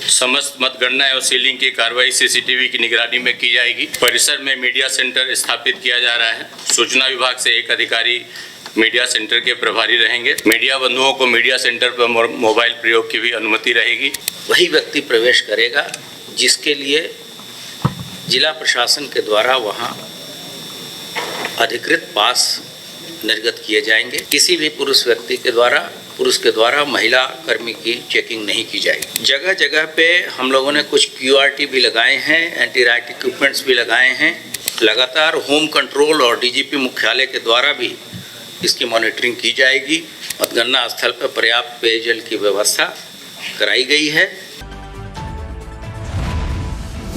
समस्त मतगणना एवं सीलिंग की कार्रवाई सीसीटीवी की निगरानी में की जाएगी। परिसर में मीडिया सेंटर स्थापित किया जा रहा है। सूचना विभाग से एक अधिकारी मीडिया सेंटर के प्रभारी रहेंगे। मीडिया बंधुओं को मीडिया सेंटर पर मोबाइल प्रयोग की भी अनुमति रहेगी। वही व्यक्ति प्रवेश करेगा जिसके लिए जिला प्रशासन के द्वारा वहां अधिकृत पास निर्गत किए जाएंगे। किसी भी पुरुष के द्वारा महिला कर्मी की चेकिंग नहीं की जाएगी। जगह जगह पे हम लोगों ने कुछ QRT भी लगाए हैं, एंटी राइट इक्विपमेंट्स भी लगाए हैं। लगातार होम कंट्रोल और DGP मुख्यालय के द्वारा भी इसकी मॉनिटरिंग की जाएगी। मतगणना स्थल पर पर्याप्त पेयजल की व्यवस्था कराई गई है।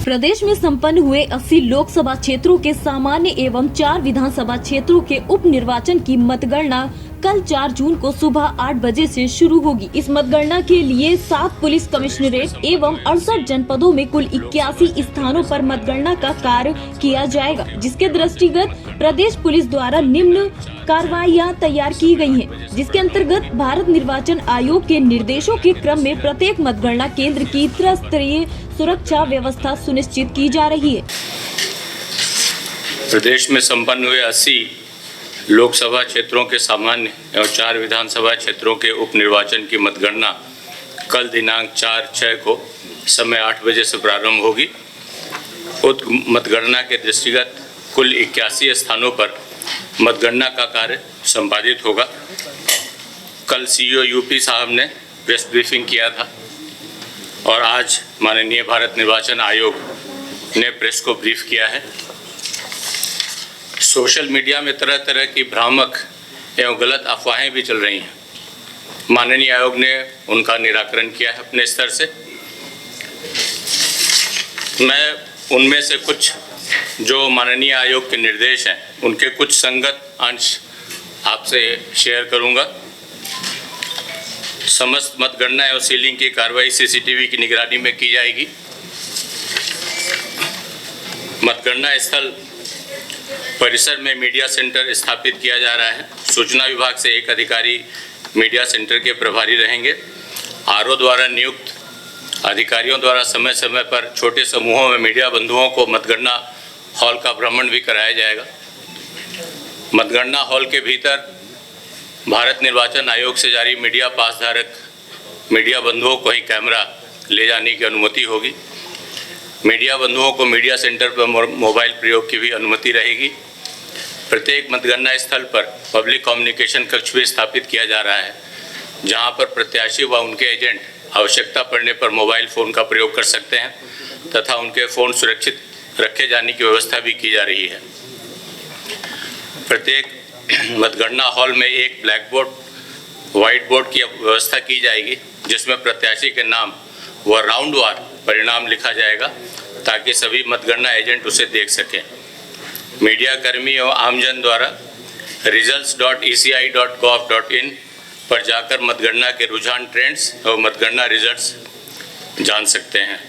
प्रदेश में संपन्न हुए 80 लोकसभा क्षेत्रों के सामान्य एवं 4 विधानसभा क्षेत्रों के उप निर्वाचन की मतगणना कल 4 जून को सुबह 8 बजे से शुरू होगी। इस मतगणना के लिए 7 पुलिस कमिश्नरेट एवं 68 जनपदों में कुल 81 स्थानों पर मतगणना का कार्य किया जाएगा, जिसके दृष्टिगत प्रदेश पुलिस द्वारा निम्न कार्रवाइयां तैयार की गई हैं, जिसके अंतर्गत भारत निर्वाचन आयोग के निर्देशों के क्रम में प्रत्येक मतगणना केंद्र की त्रिस्तरीय सुरक्षा व्यवस्था सुनिश्चित की जा रही है। प्रदेश में संपन्न हुए 80 लोकसभा क्षेत्रों के सामान्य एवं 4 विधानसभा क्षेत्रों के उप निर्वाचन की मतगणना कल दिनांक 4/6 को समय 8 बजे से प्रारंभ होगी। उक्त मतगणना के दृष्टिगत कुल 81 स्थानों पर मतगणना का कार्य संपादित होगा। कल CEO UP साहब ने प्रेस ब्रीफिंग किया था और आज माननीय भारत निर्वाचन आयोग ने प्रेस को ब्रीफ किया है। सोशल मीडिया में तरह तरह की भ्रामक एवं गलत अफवाहें भी चल रही हैं। माननीय आयोग ने उनका निराकरण किया है अपने स्तर से। मैं उनमें से कुछ जो माननीय आयोग के निर्देश हैं उनके कुछ संगत अंश आपसे शेयर करूंगा। समस्त मतगणना एवं सीलिंग की कार्रवाई CCTV की निगरानी में की जाएगी। मतगणना स्थल परिसर में मीडिया सेंटर स्थापित किया जा रहा है। सूचना विभाग से एक अधिकारी मीडिया सेंटर के प्रभारी रहेंगे। RO द्वारा नियुक्त अधिकारियों द्वारा समय समय पर छोटे समूहों में मीडिया बंधुओं को मतगणना हॉल का भ्रमण भी कराया जाएगा। मतगणना हॉल के भीतर भारत निर्वाचन आयोग से जारी मीडिया पास धारक मीडिया बंधुओं को ही कैमरा ले जाने की अनुमति होगी। मीडिया बंधुओं को मीडिया सेंटर पर मोबाइल प्रयोग की भी अनुमति रहेगी। प्रत्येक मतगणना स्थल पर पब्लिक कम्युनिकेशन कक्ष भी स्थापित किया जा रहा है, जहां पर प्रत्याशी व उनके एजेंट आवश्यकता पड़ने पर मोबाइल फ़ोन का प्रयोग कर सकते हैं तथा उनके फ़ोन सुरक्षित रखे जाने की व्यवस्था भी की जा रही है। प्रत्येक मतगणना हॉल में एक ब्लैक बोर्ड, व्हाइट बोर्ड की व्यवस्था की जाएगी, जिसमें प्रत्याशी के नाम व राउंडवार परिणाम लिखा जाएगा ताकि सभी मतगणना एजेंट उसे देख सकें। मीडिया कर्मी और आमजन द्वारा results.eci.gov.in पर जाकर मतगणना के रुझान, ट्रेंड्स और मतगणना रिजल्ट्स जान सकते हैं।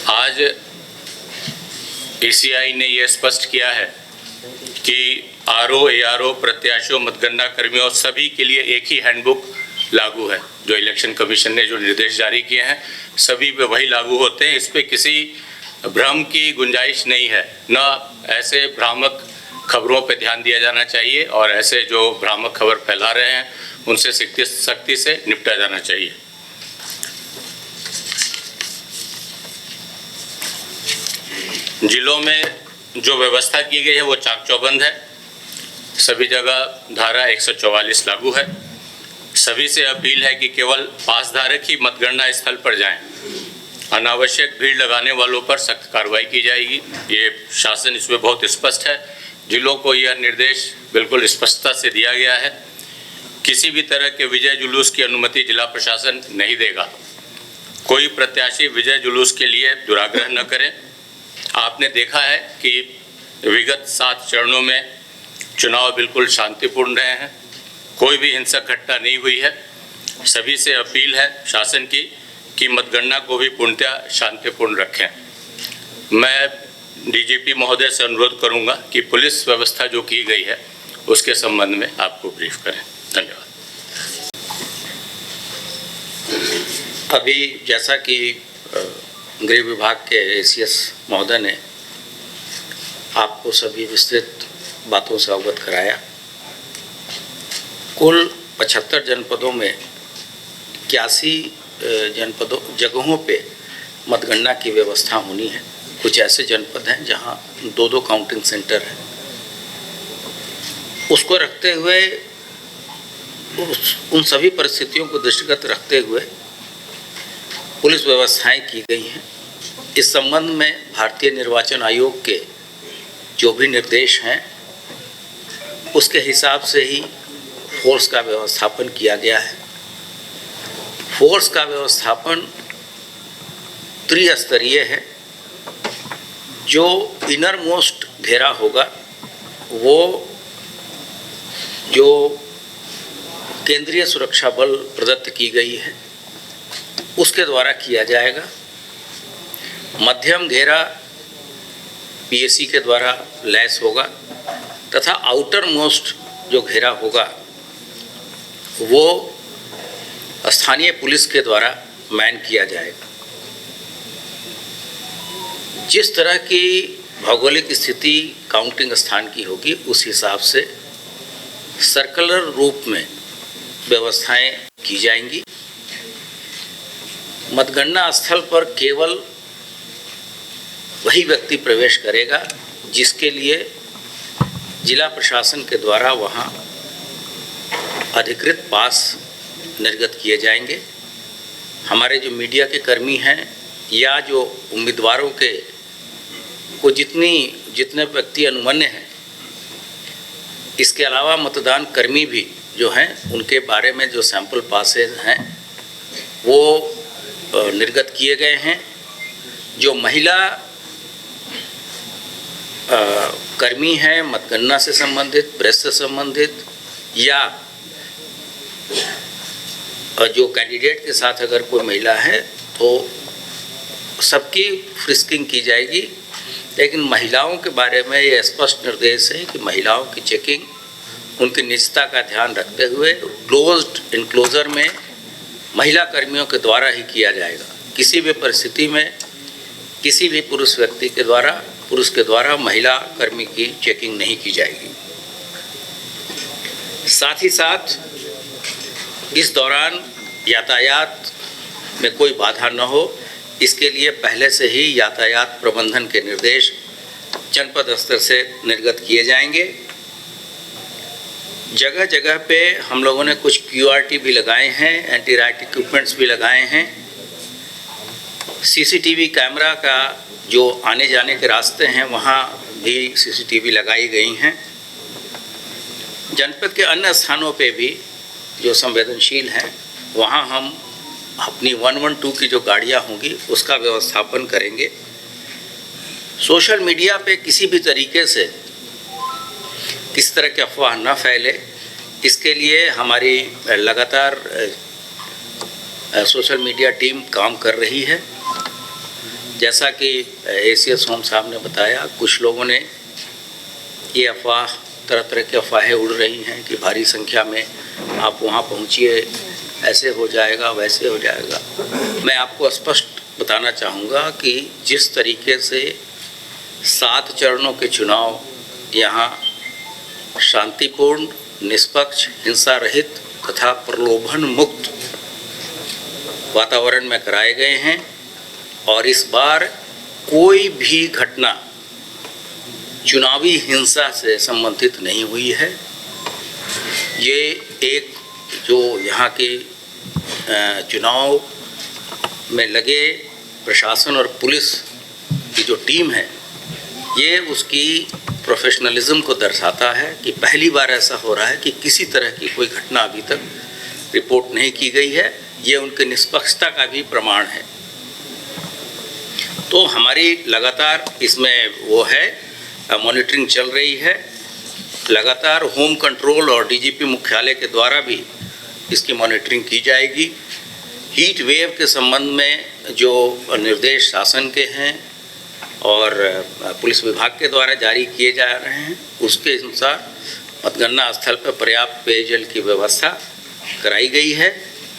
आज ECI ने यह स्पष्ट किया है कि RO, ARO, प्रत्याशियों, मतगणना कर्मियों सभी के लिए एक ही हैंडबुक लागू है। जो इलेक्शन कमीशन ने जो निर्देश जारी किए हैं सभी पे वही लागू होते हैं। इस पे किसी भ्रम की गुंजाइश नहीं है। न ऐसे भ्रामक खबरों पे ध्यान दिया जाना चाहिए और ऐसे जो भ्रामक खबर फैला रहे हैं उनसे सख्ती से निपटा जाना चाहिए। जिलों में जो व्यवस्था की गई है वो चाक चौबंद है। सभी जगह धारा 144 लागू है। सभी से अपील है कि केवल पासधारक ही मतगणना स्थल पर जाएं। अनावश्यक भीड़ लगाने वालों पर सख्त कार्रवाई की जाएगी। ये शासन इसमें बहुत स्पष्ट है। जिलों को यह निर्देश बिल्कुल स्पष्टता से दिया गया है। किसी भी तरह के विजय जुलूस की अनुमति जिला प्रशासन नहीं देगा। कोई प्रत्याशी विजय जुलूस के लिए दुराग्रह न करें। आपने देखा है कि विगत 7 चरणों में चुनाव बिल्कुल शांतिपूर्ण रहे हैं। कोई भी हिंसक घटना नहीं हुई है। सभी से अपील है शासन की कि मतगणना को भी पूर्णतः शांतिपूर्ण रखें। मैं DGP महोदय से अनुरोध करूंगा कि पुलिस व्यवस्था जो की गई है उसके संबंध में आपको ब्रीफ करें। धन्यवाद। अभी जैसा कि गृह विभाग के ACS महोदय ने आपको सभी विस्तृत बातों से अवगत कराया, कुल 75 जनपदों में 81 जगहों पे मतगणना की व्यवस्था होनी है। कुछ ऐसे जनपद हैं जहां 2-2 काउंटिंग सेंटर हैं। उसको रखते हुए उन सभी परिस्थितियों को दृष्टिगत रखते हुए पुलिस व्यवस्थाएं की गई हैं। इस संबंध में भारतीय निर्वाचन आयोग के जो भी निर्देश हैं उसके हिसाब से ही फोर्स का व्यवस्थापन किया गया है। फोर्स का व्यवस्थापन त्रिस्तरीय है। जो इनर मोस्ट घेरा होगा वो जो केंद्रीय सुरक्षा बल प्रदत्त की गई है उसके द्वारा किया जाएगा। मध्यम घेरा PSC के द्वारा लैस होगा तथा आउटर मोस्ट जो घेरा होगा वो स्थानीय पुलिस के द्वारा मैन किया जाएगा। जिस तरह की भौगोलिक स्थिति काउंटिंग स्थान की होगी उस हिसाब से सर्कुलर रूप में व्यवस्थाएं की जाएंगी। मतगणना स्थल पर केवल वही व्यक्ति प्रवेश करेगा जिसके लिए जिला प्रशासन के द्वारा वहां अधिकृत पास निर्गत किए जाएंगे। हमारे जो मीडिया के कर्मी हैं या जो उम्मीदवारों के को जितने व्यक्ति अनुमन्य हैं, इसके अलावा मतदान कर्मी भी जो हैं उनके बारे में जो सैंपल पासेज हैं वो निर्गत किए गए हैं। जो महिला कर्मी हैं मतगणना से संबंधित, प्रेस से संबंधित या जो कैंडिडेट के साथ अगर कोई महिला है तो सबकी फ्रिस्किंग की जाएगी। लेकिन महिलाओं के बारे में ये स्पष्ट निर्देश है कि महिलाओं की चेकिंग उनकी निजता का ध्यान रखते हुए क्लोज्ड इनक्लोजर में महिला कर्मियों के द्वारा ही किया जाएगा। किसी भी परिस्थिति में किसी भी पुरुष व्यक्ति के द्वारा महिला कर्मी की चेकिंग नहीं की जाएगी। साथ ही साथ इस दौरान यातायात में कोई बाधा न हो, इसके लिए पहले से ही यातायात प्रबंधन के निर्देश जनपद स्तर से निर्गत किए जाएंगे। जगह जगह पे हम लोगों ने कुछ QRT भी लगाए हैं, एंटी राइट इक्विपमेंट्स भी लगाए हैं। CCTV कैमरा का जो आने जाने के रास्ते हैं वहाँ भी CCTV लगाई गई हैं। जनपद के अन्य स्थानों पे भी जो संवेदनशील हैं वहाँ हम अपनी 112 की जो गाड़ियाँ होंगी उसका व्यवस्थापन करेंगे। सोशल मीडिया पे किसी भी तरीके से किस तरह की अफवाह न फैले, इसके लिए हमारी लगातार सोशल मीडिया टीम काम कर रही है। जैसा कि ACS होम साहब ने बताया, कुछ लोगों ने ये तरह तरह की अफवाहें उड़ रही हैं कि भारी संख्या में आप वहाँ पहुँचिए, ऐसे हो जाएगा वैसे हो जाएगा। मैं आपको स्पष्ट बताना चाहूँगा कि जिस तरीके से 7 चरणों के चुनाव यहाँ शांतिपूर्ण, निष्पक्ष, हिंसा रहित तथा प्रलोभन मुक्त वातावरण में कराए गए हैं और इस बार कोई भी घटना चुनावी हिंसा से संबंधित नहीं हुई है। ये एक जो यहाँ के चुनाव में लगे प्रशासन और पुलिस की जो टीम है, ये उसकी प्रोफेशनलिज्म को दर्शाता है कि पहली बार ऐसा हो रहा है कि किसी तरह की कोई घटना अभी तक रिपोर्ट नहीं की गई है। ये उनकी निष्पक्षता का भी प्रमाण है। तो हमारी लगातार इसमें वो है मॉनिटरिंग चल रही है। लगातार होम कंट्रोल और DGP मुख्यालय के द्वारा भी इसकी मॉनिटरिंग की जाएगी। हीट वेव के संबंध में जो निर्देश शासन के हैं और पुलिस विभाग के द्वारा जारी किए जा रहे हैं उसके अनुसार मतगणना स्थल पर पर्याप्त पेयजल की व्यवस्था कराई गई है।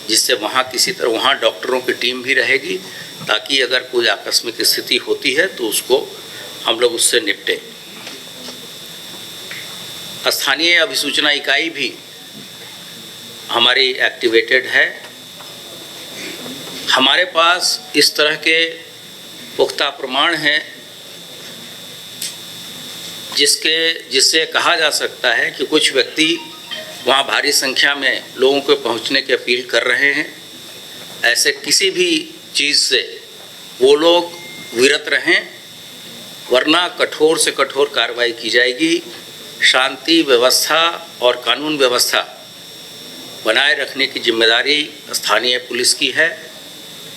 जिससे वहाँ किसी तरह वहाँ डॉक्टरों की टीम भी रहेगी, ताकि अगर कोई आकस्मिक स्थिति होती है तो उसको हम लोग उससे निपटे। स्थानीय अभिसूचना इकाई भी हमारी एक्टिवेटेड है। हमारे पास इस तरह के पुख्ता प्रमाण हैं जिससे कहा जा सकता है कि कुछ व्यक्ति वहाँ भारी संख्या में लोगों को पहुँचने की अपील कर रहे हैं। ऐसे किसी भी चीज़ से वो लोग विरत रहें, वरना कठोर से कठोर कार्रवाई की जाएगी। शांति व्यवस्था और कानून व्यवस्था बनाए रखने की जिम्मेदारी स्थानीय पुलिस की है,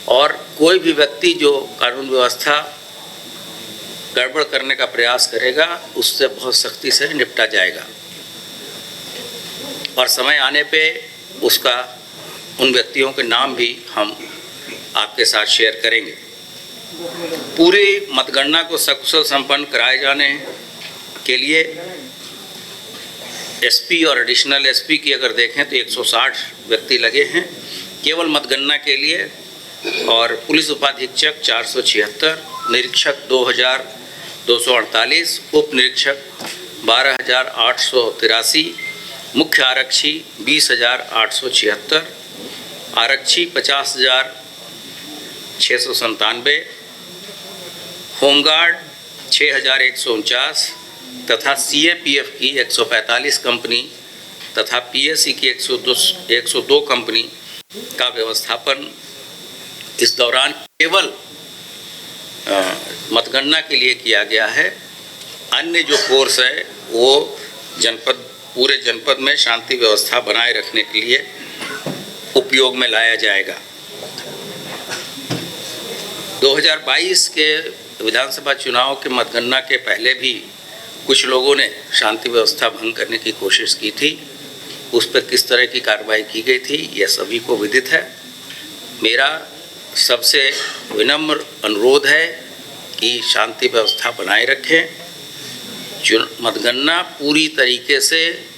और कोई भी व्यक्ति जो कानून व्यवस्था गड़बड़ करने का प्रयास करेगा उससे बहुत सख्ती से निपटा जाएगा, और समय आने पे उसका उन व्यक्तियों के नाम भी हम आपके साथ शेयर करेंगे। पूरी मतगणना को सकुशल संपन्न कराए जाने के लिए एसपी और एडिशनल एसपी की अगर देखें तो 160 व्यक्ति लगे हैं केवल मतगणना के लिए, और पुलिस उपाधीक्षक 476, निरीक्षक 2248, उप निरीक्षक 12,883, मुख्य आरक्षी 20,876, आरक्षी 50,697, होमगार्ड 6,149 तथा सीएपीएफ की 145 कंपनी तथा पीएससी की 102 कंपनी का व्यवस्थापन इस दौरान केवल मतगणना के लिए किया गया है। अन्य जो फोर्स है वो पूरे जनपद में शांति व्यवस्था बनाए रखने के लिए उपयोग में लाया जाएगा। 2022 के विधानसभा चुनाव के मतगणना के पहले भी कुछ लोगों ने शांति व्यवस्था भंग करने की कोशिश की थी। उस पर किस तरह की कार्रवाई की गई थी यह सभी को विदित है। मेरा सबसे विनम्र अनुरोध है कि शांति व्यवस्था बनाए रखें। मतगणना पूरी तरीके से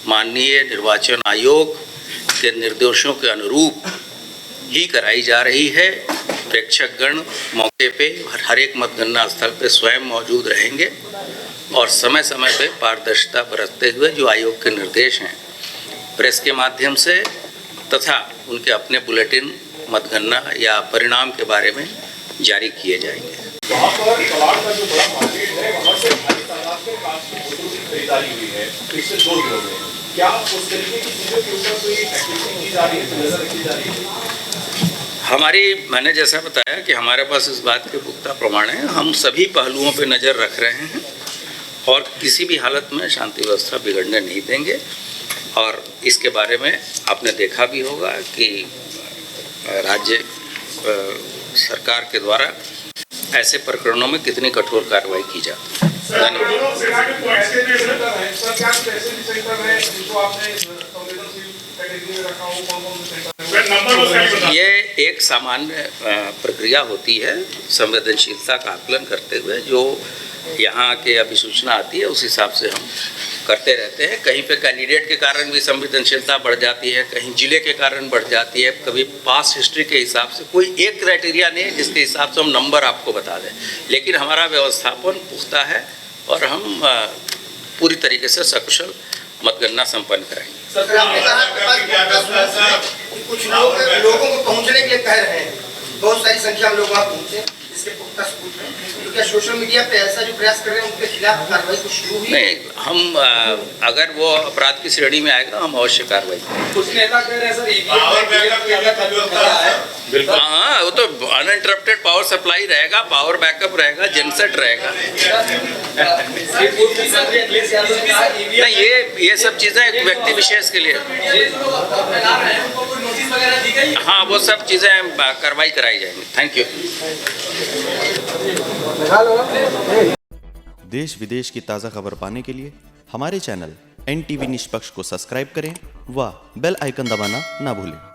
माननीय निर्वाचन आयोग के निर्देशों के अनुरूप ही कराई जा रही है। प्रेक्षकगण मौके पे हर एक मतगणना स्थल पे स्वयं मौजूद रहेंगे और समय समय पे पारदर्शिता बरतते हुए जो आयोग के निर्देश हैं प्रेस के माध्यम से तथा उनके अपने बुलेटिन मतगणना या परिणाम के बारे में जारी किए जाएंगे। वहाँ पर तलाक का जो बड़ा मार्केट है वहाँ से भारी तादाद में कांच की बोतलों की खरीदारी हुई है पिछले 2 दिनों में। क्या उस तरीके की चीज़ों के ऊपर कोई एक्टिविटी की जा रही है, नजर रखी जा रही है? मैंने जैसा बताया कि हमारे पास इस बात के पुख्ता प्रमाण हैं। हम सभी पहलुओं पर नज़र रख रहे हैं और किसी भी हालत में शांति व्यवस्था बिगड़ने नहीं देंगे। और इसके बारे में आपने देखा भी होगा कि राज्य सरकार के द्वारा ऐसे प्रकरणों में कितनी कठोर कार्रवाई की जाती है। ये एक सामान्य प्रक्रिया होती है संवेदनशीलता का आकलन करते हुए। जो यहाँ के अभिसूचना आती है उस हिसाब से हम करते रहते हैं। कहीं पे कैंडिडेट के कारण भी संवेदनशीलता बढ़ जाती है, कहीं जिले के कारण बढ़ जाती है, कभी पास हिस्ट्री के हिसाब से। कोई एक क्राइटेरिया नहीं है जिसके हिसाब से हम नंबर आपको बता दें, लेकिन हमारा व्यवस्थापन पुख्ता है और हम पूरी तरीके से सकुशल मतगणना संपन्न कराएंगे। कुछ लोगों को पहुंचने के लिए कह रहे हैं, बहुत सारी संख्या में लोग वहाँ पहुंचे, इसके पुख्ता सबूत हैं। तो क्या सोशल मीडिया पे ऐसा जो प्रयास कर रहे हैं उनके खिलाफ कार्रवाई को शुरू हुई? नहीं, हम अगर वो अपराध की श्रेणी में आएगा हम अवश्य कार्रवाई करेंगे। कुछ नेता कह रहे हैं सर हाँ, वो तो अनइंटरप्टेड पावर सप्लाई रहेगा, पावर बैकअप रहेगा, जनसेट रहेगा। नहीं, ये सब चीजें एक व्यक्ति विशेष के लिए, हाँ वो सब चीजें कार्रवाई कराई जाएंगी। Thank you. देश विदेश की ताज़ा खबर पाने के लिए हमारे चैनल NTV निष्पक्ष को सब्सक्राइब करें व बेल आइकन दबाना ना भूलें।